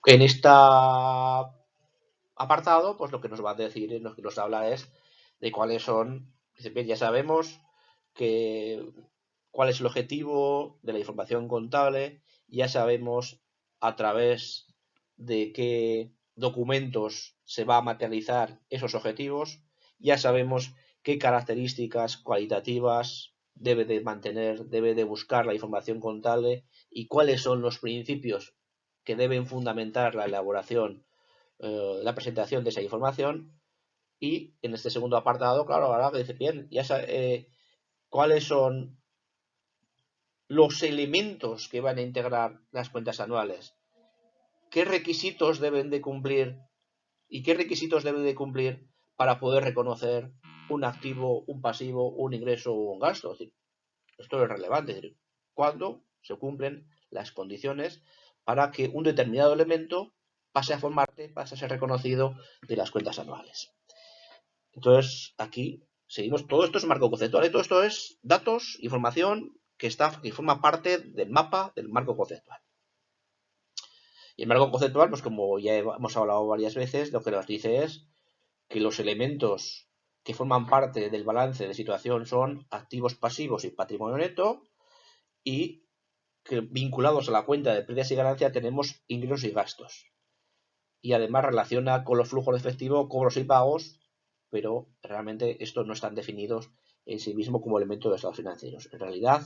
En este apartado, pues lo que nos va a decir, lo que nos habla es de cuáles son, bien, ya sabemos que cuál es el objetivo de la información contable, ya sabemos a través de qué documentos se va a materializar esos objetivos, ya sabemos qué características cualitativas debe de mantener, debe de buscar la información contable y cuáles son los principios que deben fundamentar la elaboración, la presentación de esa información. Y en este segundo apartado, claro, ahora dice bien, ya cuáles son los elementos que van a integrar las cuentas anuales, qué requisitos deben de cumplir y qué requisitos deben de cumplir para poder reconocer un activo, un pasivo, un ingreso o un gasto. Es decir, esto es relevante. Es decir, cuándo se cumplen las condiciones para que un determinado elemento pase a formar parte, pase a ser reconocido de las cuentas anuales. Entonces, aquí seguimos. Todo esto es marco conceptual y todo esto es datos, información que forma parte del mapa del marco conceptual. Y el marco conceptual, pues como ya hemos hablado varias veces, lo que nos dice es que los elementos que forman parte del balance de situación son activos pasivos y patrimonio neto, y que vinculados a la cuenta de pérdidas y ganancias tenemos ingresos y gastos. Y además relaciona con los flujos de efectivo, cobros y pagos, pero realmente estos no están definidos en sí mismo como elementos de estados financieros. En realidad,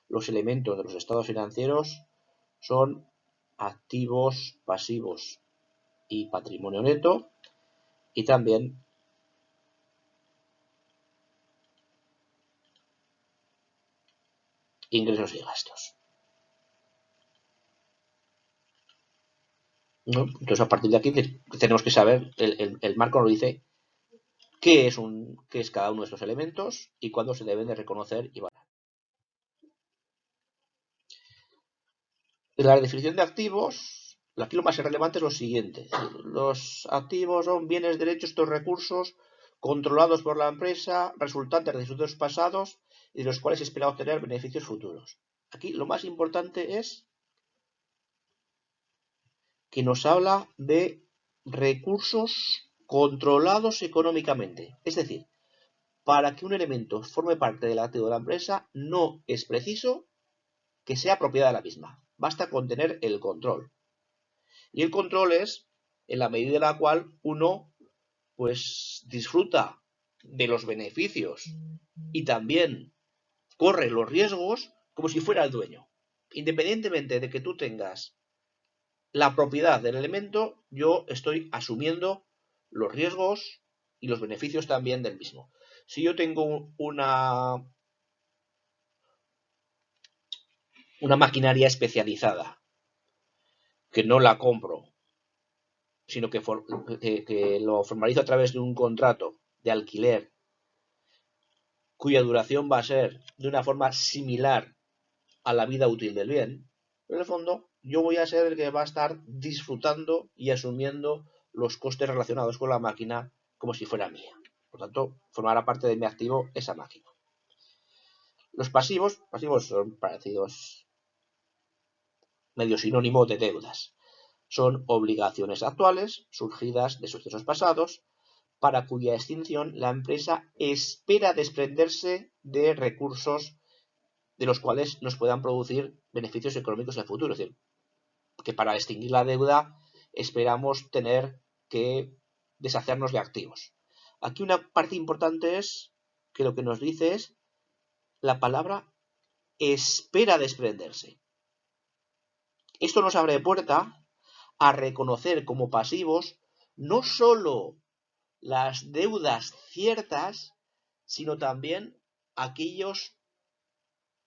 los elementos de los estados financieros son activos, pasivos y patrimonio neto, y también ingresos y gastos, ¿no? Entonces, a partir de aquí tenemos que saber, el marco nos dice qué es cada uno de estos elementos y cuándo se deben de reconocer y valorar. En la definición de activos, aquí lo más relevante es lo siguiente. Los activos son bienes, derechos, estos recursos controlados por la empresa, resultantes de resultados pasados y de los cuales se espera obtener beneficios futuros. Aquí lo más importante es que nos habla de recursos controlados económicamente. Es decir, para que un elemento forme parte del activo de la empresa no es preciso que sea propiedad de la misma. Basta con tener el control. Y el control es en la medida en la cual uno pues disfruta de los beneficios y también corre los riesgos como si fuera el dueño. Independientemente de que tú tengas la propiedad del elemento, yo estoy asumiendo los riesgos y los beneficios también del mismo. Si yo tengo una maquinaria especializada que no la compro, sino que lo formalizo a través de un contrato de alquiler cuya duración va a ser de una forma similar a la vida útil del bien, en el fondo yo voy a ser el que va a estar disfrutando y asumiendo los costes relacionados con la máquina como si fuera mía. Por tanto, formará parte de mi activo esa máquina. Los pasivos son parecidos, medio sinónimo de deudas. Son obligaciones actuales surgidas de sucesos pasados para cuya extinción la empresa espera desprenderse de recursos de los cuales nos puedan producir beneficios económicos en el futuro. Es decir, que para extinguir la deuda esperamos tener que deshacernos de activos. Aquí una parte importante es que lo que nos dice es la palabra espera desprenderse. Esto nos abre puerta a reconocer como pasivos no solo las deudas ciertas, sino también aquellos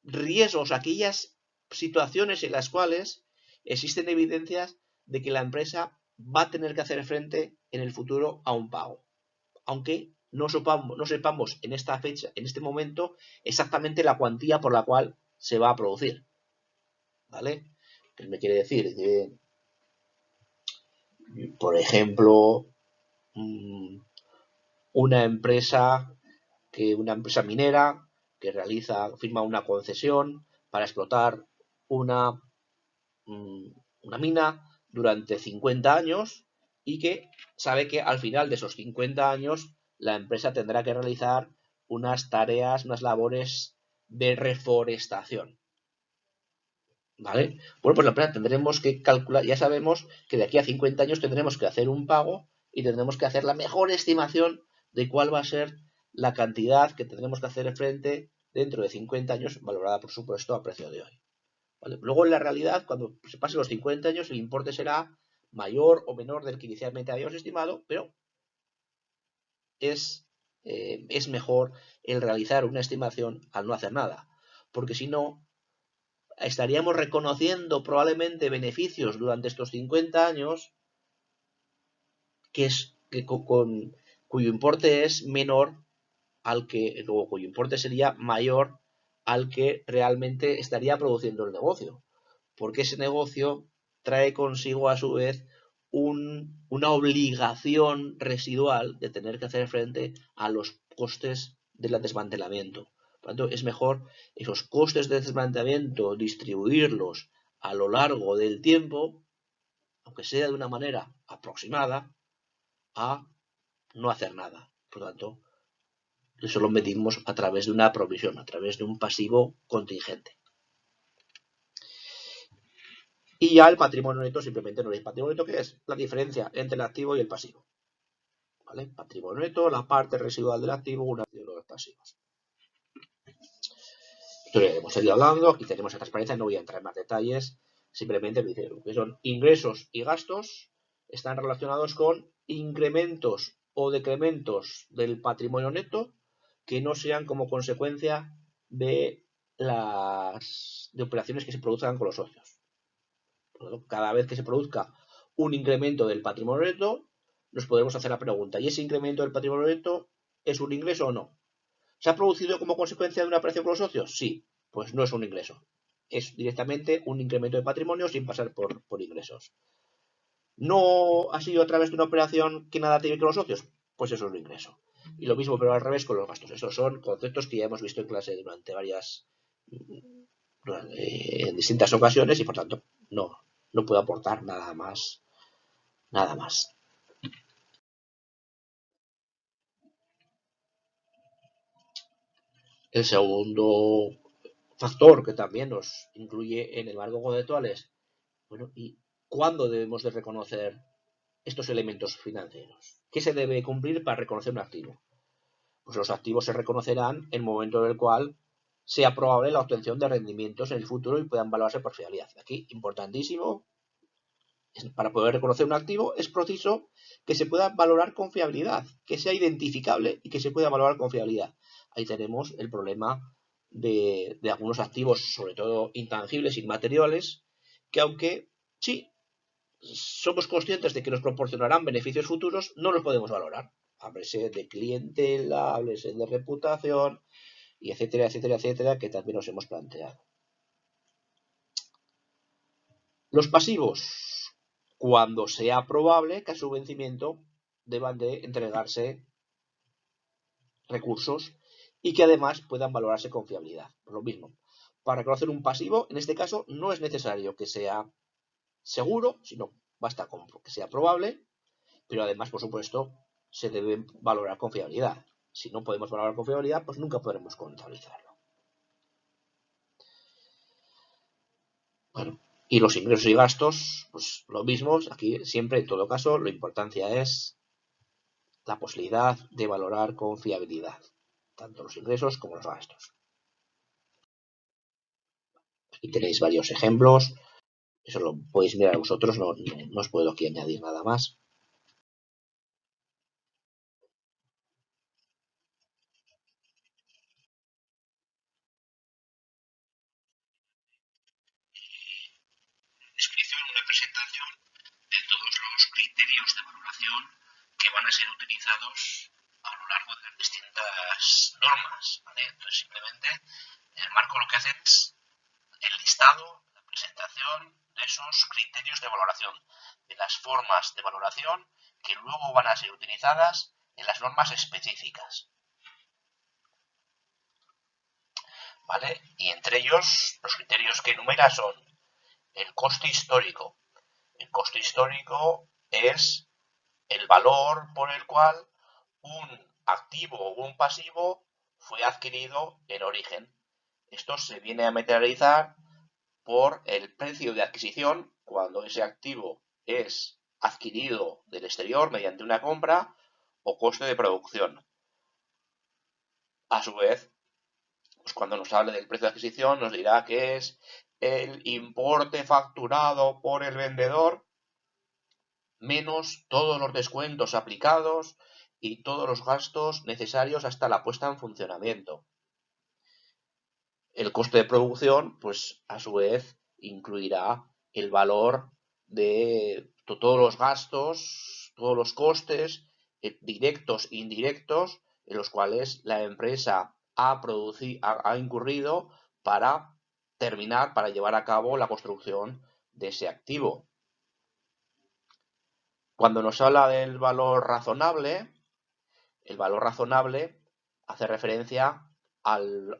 riesgos, aquellas situaciones en las cuales existen evidencias de que la empresa va a tener que hacer frente en el futuro a un pago. Aunque no sepamos en esta fecha, en este momento, exactamente la cuantía por la cual se va a producir. ¿Vale? ¿Qué me quiere decir? Que, por ejemplo, una empresa minera que firma una concesión para explotar una mina durante 50 años y que sabe que al final de esos 50 años la empresa tendrá que realizar unas tareas, unas labores de reforestación. ¿Vale? Bueno, pues la empresa tendremos que calcular, ya sabemos que de aquí a 50 años tendremos que hacer un pago y tendremos que hacer la mejor estimación de cuál va a ser la cantidad que tendremos que hacer frente dentro de 50 años, valorada por supuesto a precio de hoy. ¿Vale? Luego en la realidad, cuando se pasen los 50 años, el importe será mayor o menor del que inicialmente habíamos estimado, pero es mejor el realizar una estimación al no hacer nada, porque si no, estaríamos reconociendo probablemente beneficios durante estos 50 años cuyo importe es menor al que, o cuyo importe sería mayor al que realmente estaría produciendo el negocio, porque ese negocio trae consigo a su vez una obligación residual de tener que hacer frente a los costes del desmantelamiento. Por lo tanto, es mejor esos costes de desmantelamiento distribuirlos a lo largo del tiempo, aunque sea de una manera aproximada, a no hacer nada. Por lo tanto, eso lo medimos a través de una provisión, a través de un pasivo contingente. Y ya el patrimonio neto simplemente no es patrimonio neto, que es la diferencia entre el activo y el pasivo. ¿Vale? Patrimonio neto, la parte residual del activo, una de los pasivos. Esto ya hemos seguido hablando, aquí tenemos la transparencia, no voy a entrar en más detalles, simplemente me dice que son ingresos y gastos, están relacionados con incrementos o decrementos del patrimonio neto que no sean como consecuencia de operaciones que se produzcan con los socios. Cada vez que se produzca un incremento del patrimonio neto, nos podremos hacer la pregunta, ¿y ese incremento del patrimonio neto es un ingreso o no? ¿Se ha producido como consecuencia de una operación con los socios? Sí, pues no es un ingreso. Es directamente un incremento de patrimonio sin pasar por ingresos. ¿No ha sido a través de una operación que nada tiene que ver con los socios? Pues eso es un ingreso. Y lo mismo, pero al revés con los gastos. Estos son conceptos que ya hemos visto en clase durante en distintas ocasiones y por tanto no puedo aportar nada más. Nada más. El segundo factor que también nos incluye en el marco conceptual es, bueno, ¿y cuándo debemos de reconocer estos elementos financieros? ¿Qué se debe cumplir para reconocer un activo? Pues los activos se reconocerán en el momento en el cual sea probable la obtención de rendimientos en el futuro y puedan valorarse por fiabilidad. Aquí, importantísimo, para poder reconocer un activo es preciso que se pueda valorar con fiabilidad, que sea identificable y que se pueda valorar con fiabilidad. Ahí tenemos el problema de algunos activos, sobre todo intangibles, inmateriales, que aunque sí somos conscientes de que nos proporcionarán beneficios futuros, no los podemos valorar. Háblese de clientela, háblese de reputación, y etcétera, etcétera, etcétera, que también nos hemos planteado. Los pasivos, cuando sea probable que a su vencimiento deban de entregarse recursos y que además puedan valorarse con fiabilidad. Por lo mismo, para reconocer un pasivo, en este caso, no es necesario que sea seguro, sino basta con que sea probable, pero además, por supuesto, se debe valorar con fiabilidad. Si no podemos valorar con fiabilidad, pues nunca podremos contabilizarlo. Bueno, y los ingresos y gastos, pues lo mismo, aquí siempre, en todo caso, la importancia es la posibilidad de valorar con fiabilidad, tanto los ingresos como los gastos. Aquí tenéis varios ejemplos, eso lo podéis mirar vosotros, no os puedo aquí añadir nada más. Descripción, una presentación de todos los criterios de valoración que van a ser utilizados a lo largo de las distintas normas, ¿vale? Entonces simplemente en el marco lo que hacen es el listado, la presentación de esos criterios de valoración, de las formas de valoración que luego van a ser utilizadas en las normas específicas. ¿Vale? Y entre ellos los criterios que enumera son el coste histórico, El coste histórico es el valor por el cual un activo o un pasivo fue adquirido en origen. Esto se viene a materializar por el precio de adquisición cuando ese activo es adquirido del exterior mediante una compra o coste de producción. A su vez, pues cuando nos hable del precio de adquisición nos dirá que es el importe facturado por el vendedor menos todos los descuentos aplicados y todos los gastos necesarios hasta la puesta en funcionamiento. El coste de producción, pues a su vez, incluirá el valor de todos los gastos, todos los costes directos e indirectos en los cuales la empresa ha incurrido para terminar, para llevar a cabo la construcción de ese activo. Cuando nos habla del valor razonable, el valor razonable hace referencia al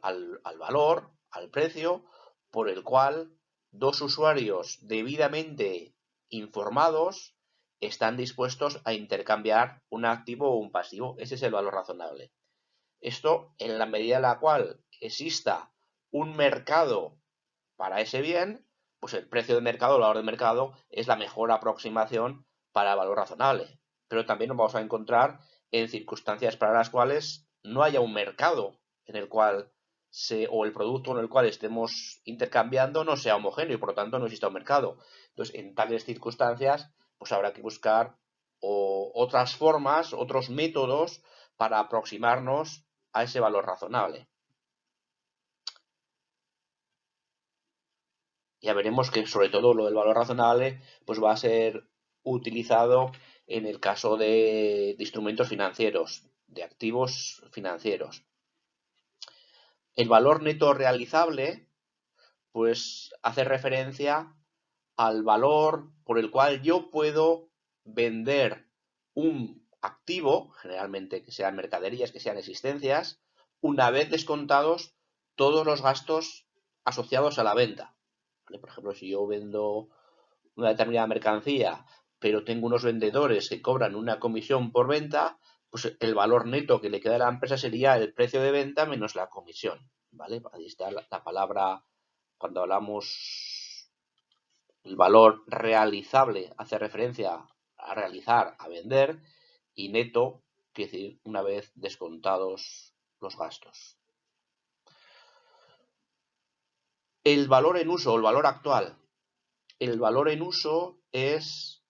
valor, al precio, por el cual dos usuarios debidamente informados están dispuestos a intercambiar un activo o un pasivo. Ese es el valor razonable. Esto, en la medida en la cual exista un mercado para ese bien, pues el precio de mercado, el valor de mercado, es la mejor aproximación para el valor razonable. Pero también nos vamos a encontrar en circunstancias para las cuales no haya un mercado en el cual o el producto en el cual estemos intercambiando no sea homogéneo y por lo tanto no exista un mercado. Entonces, en tales circunstancias, pues habrá que buscar otras formas, otros métodos para aproximarnos a ese valor razonable. Ya veremos que sobre todo lo del valor razonable pues va a ser utilizado en el caso de instrumentos financieros, de activos financieros. El valor neto realizable pues hace referencia al valor por el cual yo puedo vender un activo, generalmente que sean mercaderías, que sean existencias, una vez descontados todos los gastos asociados a la venta. Por ejemplo, si yo vendo una determinada mercancía, pero tengo unos vendedores que cobran una comisión por venta, pues el valor neto que le queda a la empresa sería el precio de venta menos la comisión, ¿vale? Ahí está la palabra, cuando hablamos el valor realizable, hace referencia a realizar, a vender, y neto, quiere decir una vez descontados los gastos. El valor en uso, el valor actual. El valor en uso es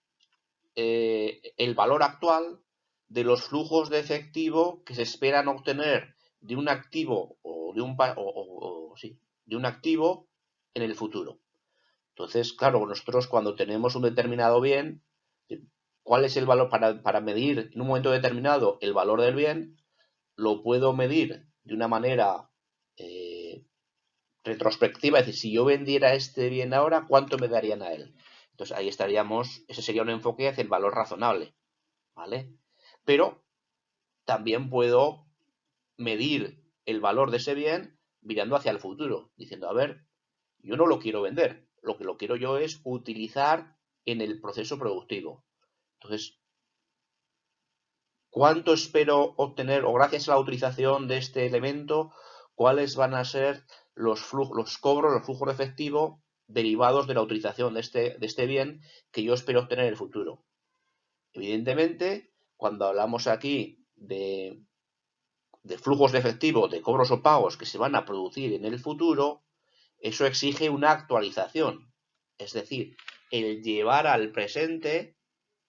el valor actual de los flujos de efectivo que se esperan obtener de un activo o de de un activo en el futuro. Entonces, claro, nosotros cuando tenemos un determinado bien, ¿cuál es el valor para medir en un momento determinado el valor del bien? Lo puedo medir de una manera retrospectiva, es decir, si yo vendiera este bien ahora, ¿cuánto me darían a él? Entonces ahí estaríamos, ese sería un enfoque hacia el valor razonable, ¿vale? Pero también puedo medir el valor de ese bien mirando hacia el futuro, diciendo, a ver, yo no lo quiero vender, lo que lo quiero yo es utilizar en el proceso productivo. Entonces, ¿cuánto espero obtener o gracias a la utilización de este elemento, cuáles van a ser los cobros, los flujos de efectivo derivados de la utilización de este bien que yo espero obtener en el futuro? Evidentemente, cuando hablamos aquí de flujos de efectivo, de cobros o pagos que se van a producir en el futuro, eso exige una actualización. Es decir, el llevar al presente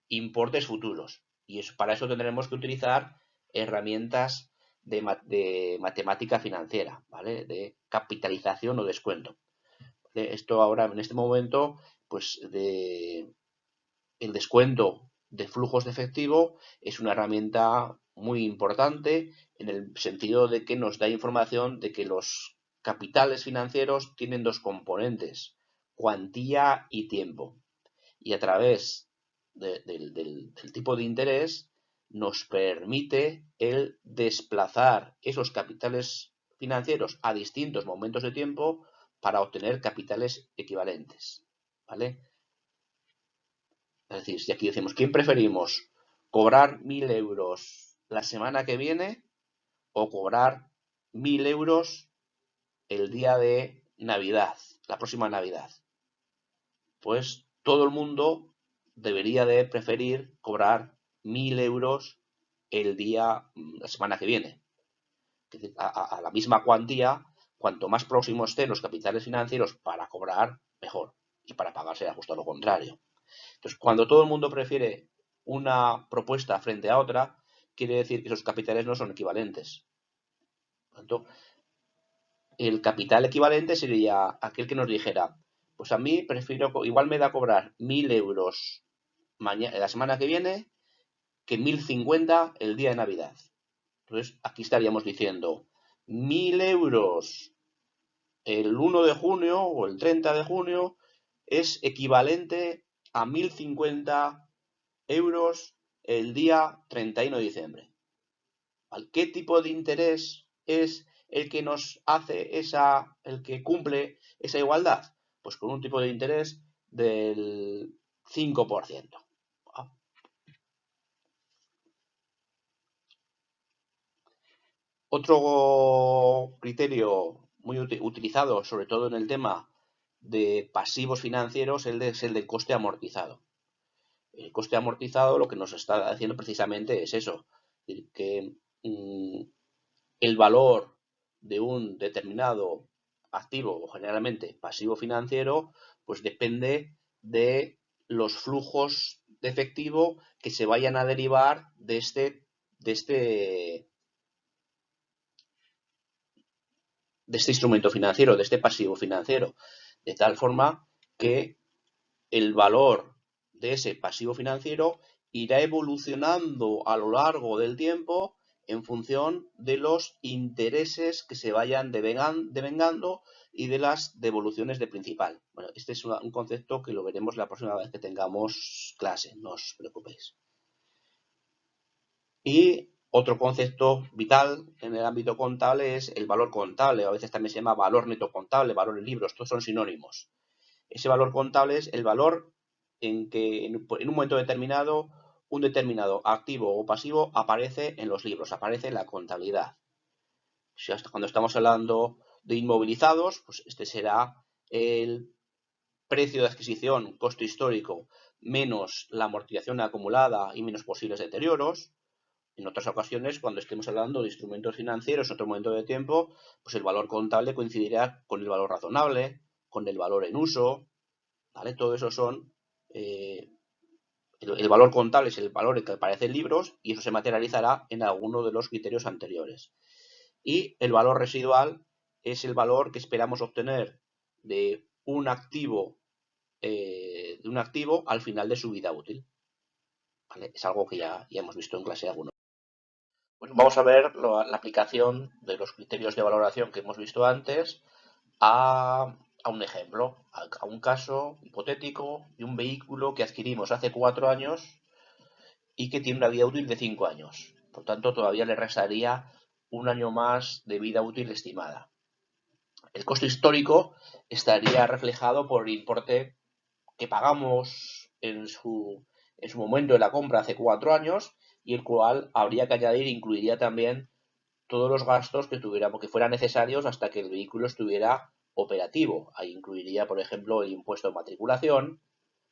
importes futuros. Y para eso tendremos que utilizar herramientas de matemática financiera, ¿vale? De capitalización o descuento. Esto ahora, en este momento, pues el descuento de flujos de efectivo es una herramienta muy importante en el sentido de que nos da información de que los capitales financieros tienen dos componentes, cuantía y tiempo. Y a través del tipo de interés nos permite el desplazar esos capitales financieros a distintos momentos de tiempo para obtener capitales equivalentes, ¿vale? Es decir, si aquí decimos, ¿quién preferimos? ¿Cobrar 1.000 euros la semana que viene o cobrar 1.000 euros el día de Navidad, la próxima Navidad? Pues todo el mundo debería de preferir cobrar 1.000 euros el día, la semana que viene. Es decir, a la misma cuantía, cuanto más próximos estén los capitales financieros para cobrar, mejor. Y para pagar será justo lo contrario. Entonces, cuando todo el mundo prefiere una propuesta frente a otra, quiere decir que esos capitales no son equivalentes. Por lo tanto, el capital equivalente sería aquel que nos dijera, pues a mí prefiero, igual me da cobrar 1.000 euros la semana que viene que 1.050 el día de Navidad. Entonces, aquí estaríamos diciendo 1.000 euros el 1 de junio o el 30 de junio es equivalente a 1.050 euros el día 31 de diciembre. ¿Qué tipo de interés es el que nos hace el que cumple esa igualdad? Pues con un tipo de interés del 5%. Otro criterio muy utilizado, sobre todo en el tema de pasivos financieros, es el del coste amortizado. El coste amortizado lo que nos está haciendo precisamente es eso, es decir, que el valor de un determinado activo o generalmente pasivo financiero, pues depende de los flujos de efectivo que se vayan a derivar de este instrumento financiero, de este pasivo financiero, de tal forma que el valor de ese pasivo financiero irá evolucionando a lo largo del tiempo en función de los intereses que se vayan devengando y de las devoluciones de principal. Bueno, este es un concepto que lo veremos la próxima vez que tengamos clase, no os preocupéis. Y otro concepto vital en el ámbito contable es el valor contable, a veces también se llama valor neto contable, valor en libros, todos son sinónimos. Ese valor contable es el valor en que en un momento determinado un determinado activo o pasivo aparece en los libros, aparece en la contabilidad. Si hasta cuando estamos hablando de inmovilizados, pues este será el precio de adquisición, costo histórico, menos la amortización acumulada y menos posibles deterioros. En otras ocasiones, cuando estemos hablando de instrumentos financieros en otro momento de tiempo, pues el valor contable coincidirá con el valor razonable, con el valor en uso, ¿vale? Todo eso son... el valor contable es el valor que aparece en libros y eso se materializará en alguno de los criterios anteriores. Y el valor residual es el valor que esperamos obtener de un activo al final de su vida útil. ¿Vale? Es algo que ya hemos visto en clase alguno. Bueno, vamos a ver la aplicación de los criterios de valoración que hemos visto antes a un ejemplo, a un caso hipotético de un vehículo que adquirimos hace 4 años y que tiene una vida útil de 5 años. Por tanto, todavía le restaría un año más de vida útil estimada. El costo histórico estaría reflejado por el importe que pagamos en su momento de la compra hace 4 años y el cual habría que añadir, incluiría también todos los gastos que fueran necesarios hasta que el vehículo estuviera operativo. Ahí incluiría, por ejemplo, el impuesto de matriculación,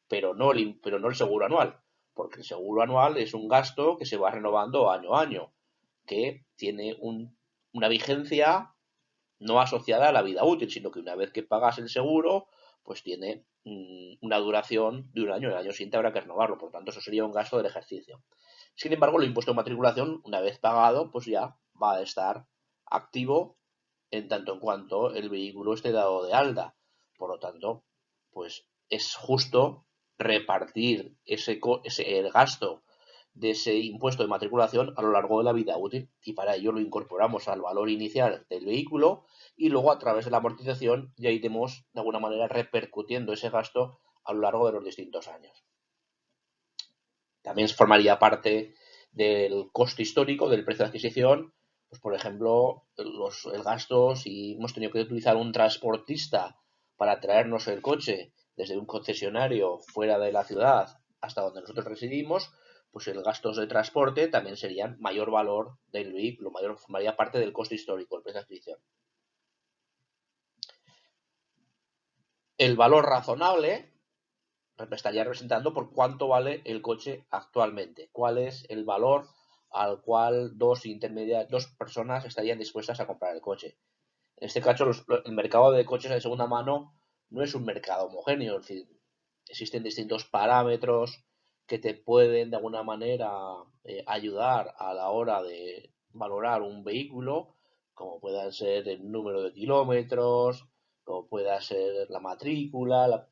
pero no el seguro anual, porque el seguro anual es un gasto que se va renovando año a año, que tiene una vigencia no asociada a la vida útil, sino que una vez que pagas el seguro, pues tiene una duración de un año, el año siguiente habrá que renovarlo, por tanto eso sería un gasto del ejercicio. Sin embargo, el impuesto de matriculación, una vez pagado, pues ya va a estar activo en tanto en cuanto el vehículo esté dado de alta. Por lo tanto, pues es justo repartir el gasto de ese impuesto de matriculación a lo largo de la vida útil y para ello lo incorporamos al valor inicial del vehículo y luego a través de la amortización ya iremos de alguna manera repercutiendo ese gasto a lo largo de los distintos años. También formaría parte del coste histórico del precio de adquisición, pues por ejemplo, el gasto si hemos tenido que utilizar un transportista para traernos el coche desde un concesionario fuera de la ciudad hasta donde nosotros residimos, pues el gastos de transporte también serían mayor valor del vehículo, formaría parte del coste histórico, el precio de adquisición. El valor razonable estaría representando por cuánto vale el coche actualmente, cuál es el valor al cual dos personas estarían dispuestas a comprar el coche. En este caso, el mercado de coches de segunda mano no es un mercado homogéneo, es decir, existen distintos parámetros que te pueden de alguna manera ayudar a la hora de valorar un vehículo, como puedan ser el número de kilómetros, como pueda ser la matrícula,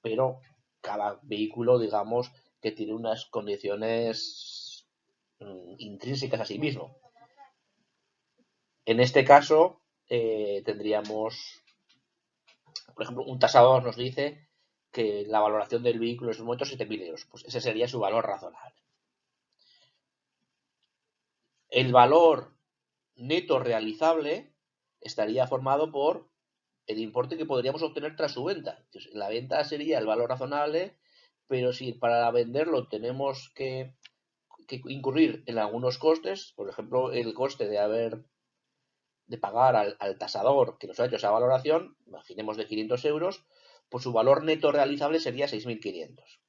pero cada vehículo, digamos, que tiene unas condiciones intrínsecas a sí mismo. En este caso, tendríamos, por ejemplo, un tasador nos dice que la valoración del vehículo en estos momentos es 7.000 euros. Pues ese sería su valor razonable. El valor neto realizable estaría formado por el importe que podríamos obtener tras su venta. Entonces, la venta sería el valor razonable, pero si para venderlo tenemos que incurrir en algunos costes, por ejemplo, el coste de pagar al tasador que nos ha hecho esa valoración, imaginemos de 500 euros, pues su valor neto realizable sería 6.500.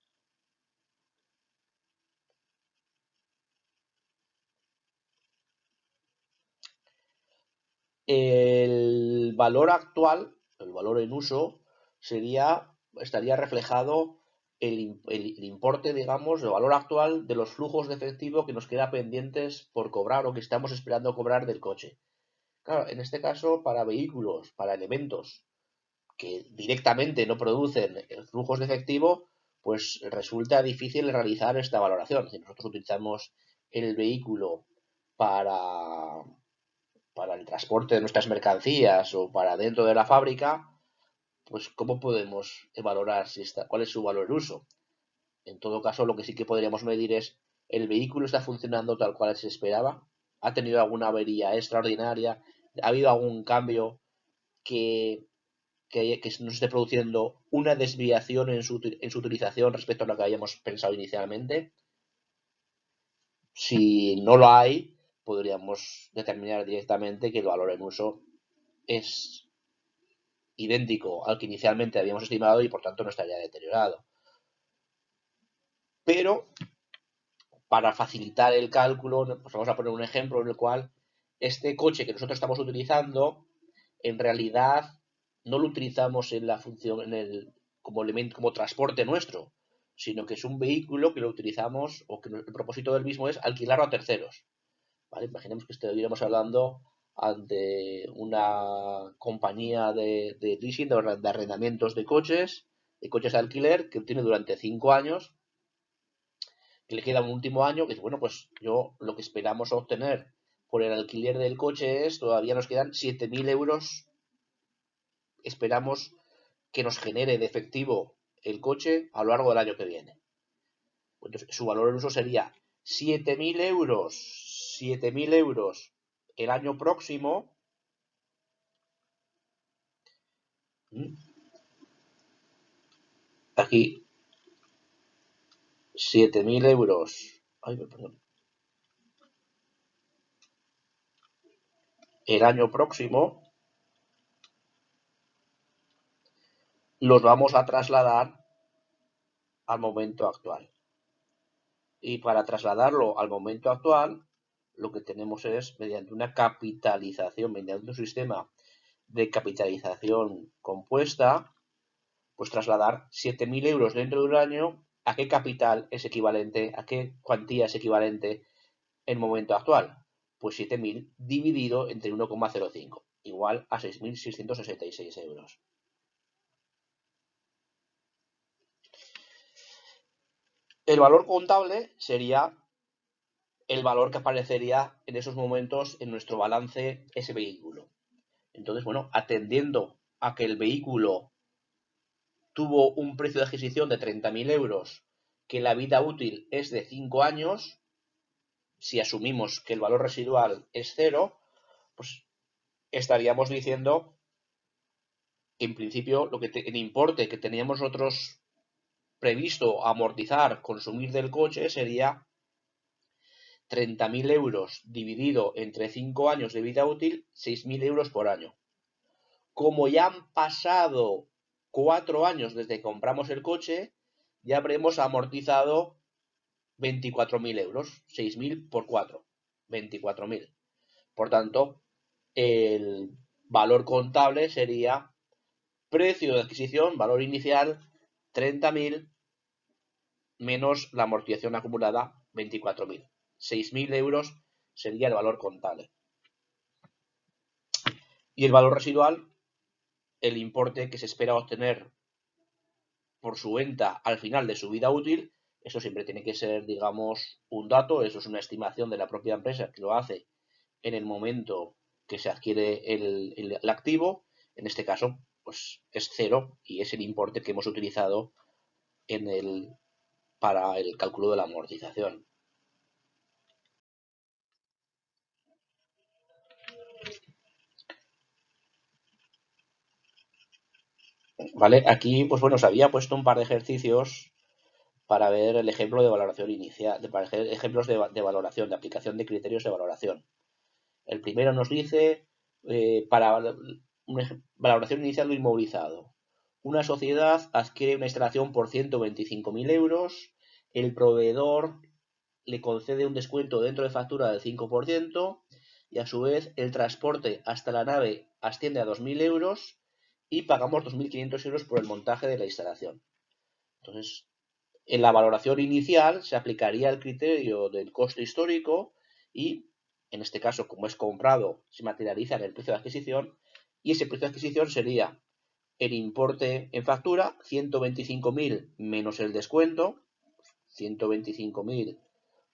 El valor actual, el valor en uso, estaría reflejado el importe, digamos, el valor actual de los flujos de efectivo que nos queda pendientes por cobrar o que estamos esperando cobrar del coche. Claro, en este caso, para vehículos, para elementos que directamente no producen flujos de efectivo, pues resulta difícil realizar esta valoración. Si nosotros utilizamos el vehículo para el transporte de nuestras mercancías o para dentro de la fábrica, pues ¿cómo podemos valorar cuál es su valor en uso? En todo caso, lo que sí que podríamos medir es, ¿el vehículo está funcionando tal cual se esperaba? ¿Ha tenido alguna avería extraordinaria? ¿Ha habido algún cambio que nos esté produciendo una desviación en su utilización respecto a lo que habíamos pensado inicialmente? Si no lo hay, podríamos determinar directamente que el valor en uso es idéntico al que inicialmente habíamos estimado y por tanto no estaría deteriorado. Pero para facilitar el cálculo, pues vamos a poner un ejemplo en el cual este coche que nosotros estamos utilizando, en realidad no lo utilizamos en la función, como elemento, como transporte nuestro, sino que es un vehículo que lo utilizamos o que el propósito del mismo es alquilarlo a terceros. ¿Vale? Imaginemos que estuviéramos hablando ante una compañía de leasing, de arrendamientos de coches de alquiler, que tiene durante 5 años, que le queda un último año, que dice, bueno, pues yo lo que esperamos obtener por el alquiler del coche es, todavía nos quedan 7.000 euros, esperamos que nos genere de efectivo el coche a lo largo del año que viene. Entonces, su valor en uso sería 7.000 euros el año próximo. Aquí 7.000 euros. Ay, perdón. El año próximo los vamos a trasladar al momento actual. Y para trasladarlo al momento actual, lo que tenemos es, mediante una capitalización, mediante un sistema de capitalización compuesta, pues trasladar 7.000 euros dentro de un año, ¿a qué capital es equivalente? ¿A qué cuantía es equivalente en el momento actual? Pues 7.000 dividido entre 1,05, igual a 6.666 euros. El valor contable sería el valor que aparecería en esos momentos en nuestro balance ese vehículo. Entonces, bueno, atendiendo a que el vehículo tuvo un precio de adquisición de 30.000 euros, que la vida útil es de 5 años, si asumimos que el valor residual es 0, pues estaríamos diciendo, en principio, el importe que teníamos nosotros previsto amortizar, consumir del coche sería 30.000 euros dividido entre 5 años de vida útil, 6.000 euros por año. Como ya han pasado 4 años desde que compramos el coche, ya habremos amortizado 24.000 euros. 6.000 por 4, 24.000. Por tanto, el valor contable sería precio de adquisición, valor inicial, 30.000 menos la amortización acumulada, 24.000. 6.000 euros sería el valor contable. Y el valor residual, el importe que se espera obtener por su venta al final de su vida útil. Eso siempre tiene que ser, digamos, un dato. Eso es una estimación de la propia empresa que lo hace en el momento que se adquiere el activo. En este caso, pues es 0 y es el importe que hemos utilizado para el cálculo de la amortización. ¿Vale? Aquí, pues bueno, os había puesto un par de ejercicios para ver el ejemplo de valoración inicial, ejemplos de valoración, de aplicación de criterios de valoración. El primero nos dice, para una valoración inicial de inmovilizado, una sociedad adquiere una instalación por 125.000 euros, el proveedor le concede un descuento dentro de factura del 5% y a su vez el transporte hasta la nave asciende a 2.000 euros y pagamos 2.500 euros por el montaje de la instalación. Entonces, en la valoración inicial se aplicaría el criterio del coste histórico y, en este caso, como es comprado, se materializa en el precio de adquisición y ese precio de adquisición sería el importe en factura, 125.000 menos el descuento, 125.000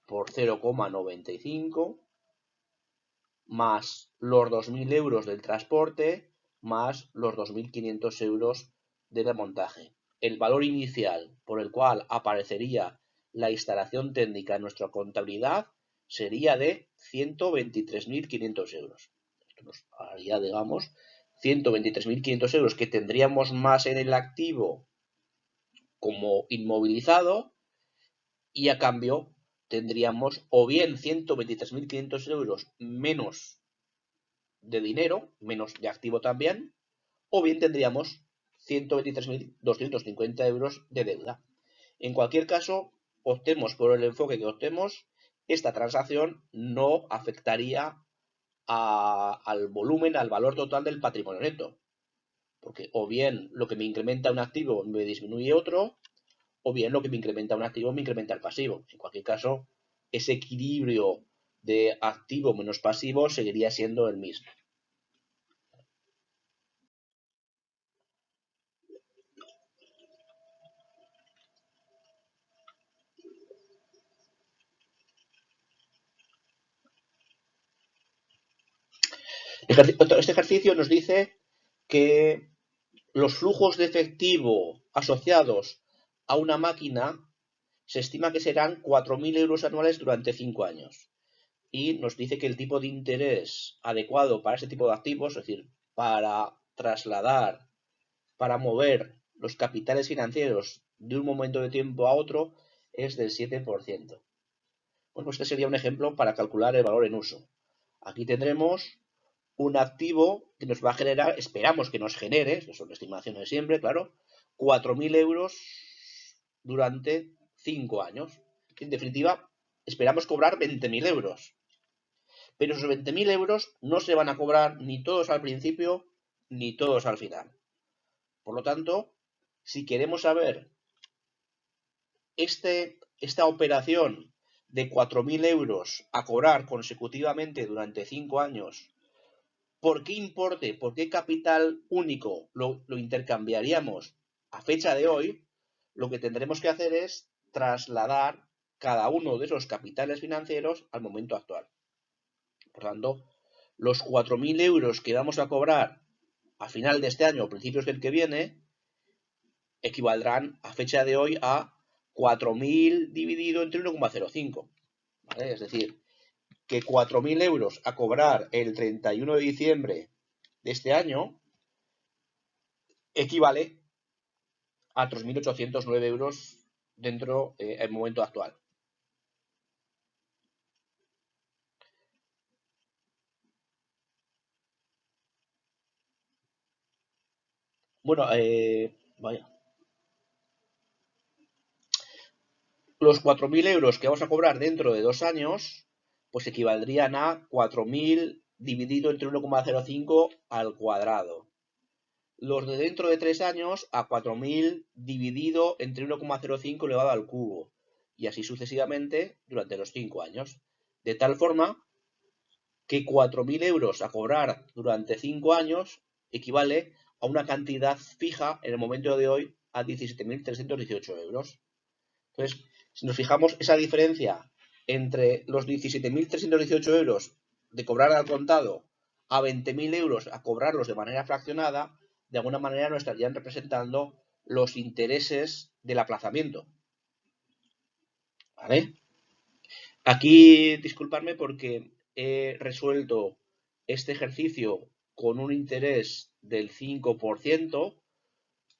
por 0,95 más los 2.000 euros del transporte más los 2.500 euros del montaje. El valor inicial por el cual aparecería la instalación técnica en nuestra contabilidad sería de 123.500 euros. Esto nos haría, digamos, 123.500 euros que tendríamos más en el activo como inmovilizado y a cambio tendríamos o bien 123.500 euros menos de dinero, menos de activo también, o bien tendríamos 123.250 euros de deuda. En cualquier caso, optemos por el enfoque que optemos, esta transacción no afectaría al volumen, al valor total del patrimonio neto. Porque o bien lo que me incrementa un activo me disminuye otro, o bien lo que me incrementa un activo me incrementa el pasivo. En cualquier caso, ese equilibrio de activo menos pasivo seguiría siendo el mismo. Este ejercicio nos dice que los flujos de efectivo asociados a una máquina se estima que serán 4.000 euros anuales durante 5 años. Y nos dice que el tipo de interés adecuado para este tipo de activos, es decir, para trasladar, para mover los capitales financieros de un momento de tiempo a otro, es del 7%. Bueno, este sería un ejemplo para calcular el valor en uso. Aquí tendremos un activo que nos va a generar, esperamos que nos genere, que son estimaciones siempre, claro, 4.000 euros durante 5 años. En definitiva, esperamos cobrar 20.000 euros. Pero esos 20.000 euros no se van a cobrar ni todos al principio ni todos al final. Por lo tanto, si queremos saber esta operación de 4.000 euros a cobrar consecutivamente durante 5 años, ¿por qué importe, por qué capital único lo intercambiaríamos a fecha de hoy? Lo que tendremos que hacer es trasladar cada uno de esos capitales financieros al momento actual. Por tanto, los 4.000 euros que vamos a cobrar a final de este año o principios del que viene equivaldrán a fecha de hoy a 4.000 dividido entre 1,05. ¿Vale? Es decir, que 4.000 euros a cobrar el 31 de diciembre de este año equivale a 3.809 euros dentro del momento actual. Bueno, vaya. Los 4.000 euros que vamos a cobrar dentro de 2 años, pues equivaldrían a 4.000 dividido entre 1,05 al cuadrado. Los de dentro de 3 años a 4.000 dividido entre 1,05 elevado al cubo. Y así sucesivamente durante los 5 años. De tal forma que 4.000 euros a cobrar durante 5 años equivale a una cantidad fija en el momento de hoy a 17.318 euros. Entonces, si nos fijamos, esa diferencia entre los 17.318 euros de cobrar al contado a 20.000 euros a cobrarlos de manera fraccionada, de alguna manera nos estarían representando los intereses del aplazamiento. ¿Vale? Aquí, disculpadme porque he resuelto este ejercicio con un interés del 5%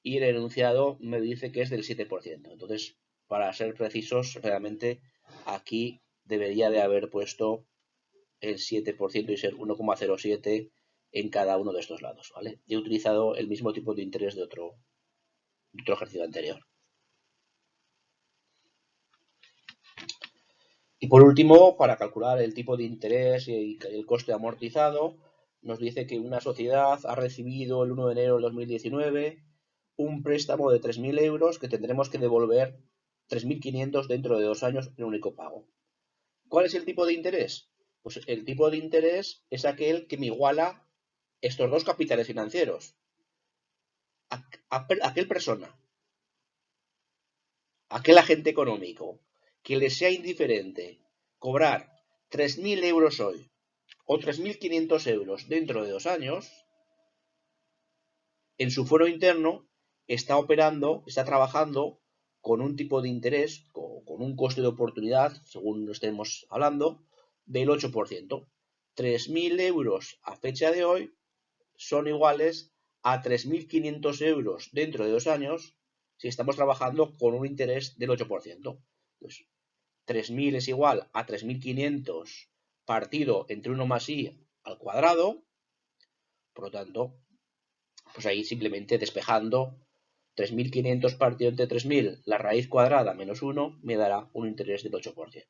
y el enunciado me dice que es del 7%. Entonces, para ser precisos, realmente aquí debería de haber puesto el 7% y ser 1,07 en cada uno de estos lados, ¿vale? He utilizado el mismo tipo de interés de otro ejercicio anterior. Y por último, para calcular el tipo de interés y el coste amortizado, nos dice que una sociedad ha recibido el 1 de enero del 2019 un préstamo de 3.000 euros que tendremos que devolver 3.500 dentro de 2 años en un único pago. ¿Cuál es el tipo de interés? Pues el tipo de interés es aquel que me iguala estos dos capitales financieros. Aquel persona, aquel agente económico que le sea indiferente cobrar 3.000 euros hoy o 3.500 euros dentro de 2 años, en su fuero interno está operando, está trabajando con un tipo de interés, con un coste de oportunidad, según lo estemos hablando, del 8%. 3.000 euros a fecha de hoy son iguales a 3.500 euros dentro de 2 años si estamos trabajando con un interés del 8%. Pues 3.000 es igual a 3.500 partido entre 1 más i al cuadrado. Por lo tanto, pues ahí simplemente despejando 3.500 partido entre 3.000, la raíz cuadrada menos 1 me dará un interés del 8%.